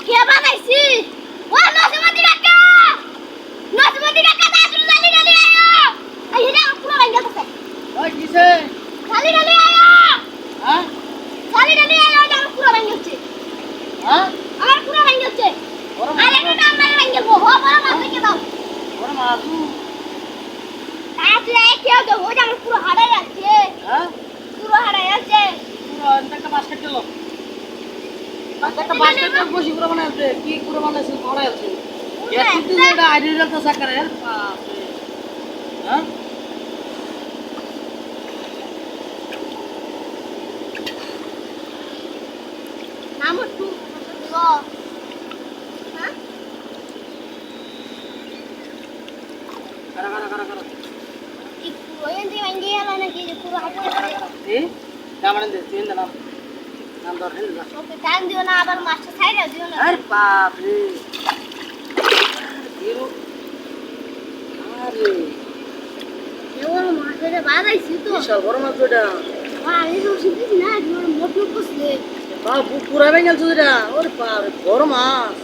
কে বানাইছি ও নজমতি কাকা দাদু জালি জালি আয়ো এই রে পুরো ভাঙা গেছে ওই কিসে জালি জালি আয়ো হ্যাঁ জালি জালি আয়ো আমার পুরো ভাঙা গেছে হ্যাঁ আমার পুরো ভাঙা গেছে আরে এটা আমার ভাঙা গেল হো বড় মাছ কে দাও বড় মাছু আজ এই কেউ তো হো আমার পুরো হাড়াই আছে হ্যাঁ পুরো হাড়াই আছে পুরো একটা বাস কেটে লো একটা বাস কেটে বসি পুরো বানাইছে কি পুরো বানাইছে পড়া আছে এত দিন এটা আইডিয়া তো সাকারে বাপ রে হ্যাঁ নাম টু গো হ্যাঁ করা এই পুরো এন্ডি ভাঙা গেল নাকি যে পুরো হাড়াই এ জামানে দে তিন নাম নাম ধর হেল ওকে টাইম দিও না আবার মাস্টার সাইডে দিও না আরে বাপ রে হিরো আরে এবার মাস্টারে বাড়াইছি তো বিশাল বড় মাছ এটা আমি তো শিখিস না তোমার মোটু কসলে বাপ পুরা ভেঙে গেল এটা ওরে বাপ রে বড় মাছ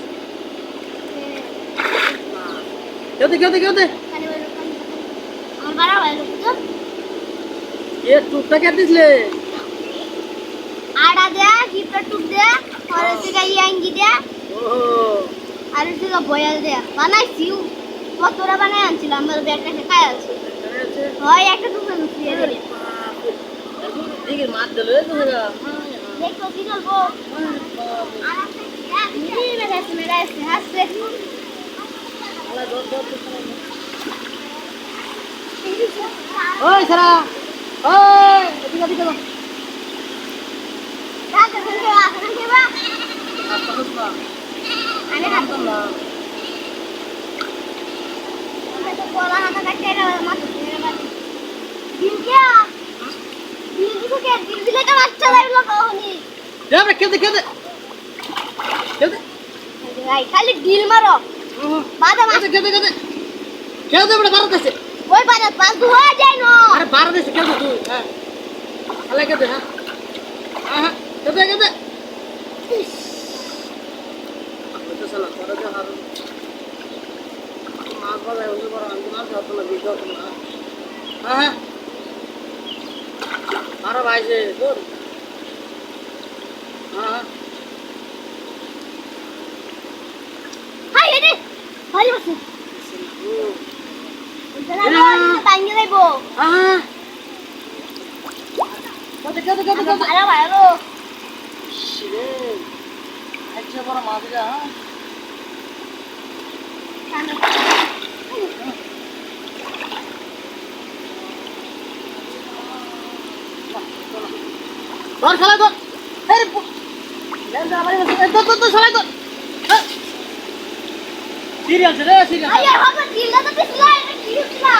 কেউ দে আমার বাড়া ভালো তো এ টুকটা কেটে দিছিলে আড়া দে কিপটা টুক দে আর এদিকে ইয়াঙ্গি দে ওহো আর এদিকে বয়াল দে বানাইছি কতটা বানাই আনছিলাম আমার ব্যাগটা খাই আছে হয় একটা টুকরা দিয়ে দে দেখি মাছ দিলে দেখো কি করবো আর একটা মেরাইছে হাসছে ওই সারা ওই এদিকে কাকে ফেলবে বা আমি হাত না আমরা তো কোলা হাতা কাটতে না মাছ মেরে বাড়ি দিন কে দিন দিকে দিন দিলে তো বাচ্চা লাগলো কখনি দেবে কেউ দে ভাই খালি ডিল মারো বাদা মাছ কেউ দে বড় ভারত আছে ওই বাদা পাস হয়ে যায় না আরে ভারত আছে কেউ তুই হ্যাঁ আলে কেউ দে হ্যাঁ হ্যাঁ কেউ দে তো সালা করে দে হার মাছ বাজায় ওই বড় আমি মাছ ধরতে না বিশ ধরতে না হ্যাঁ আরে ভাই যে তোর হ্যাঁ হাই এনে ভাই বসে জানা না টাঙ্গি লাইবো হ্যাঁ কেউ দে ভালো ভালো শিরে আচ্ছা বড় মাছ যা ধর খেলা ধর আরে লেন্দা আমারে তো সবাই তো সিরিয়াল রে সিরিয়াল আরে হবে দিল না তো পিছলা এটা কি হচ্ছে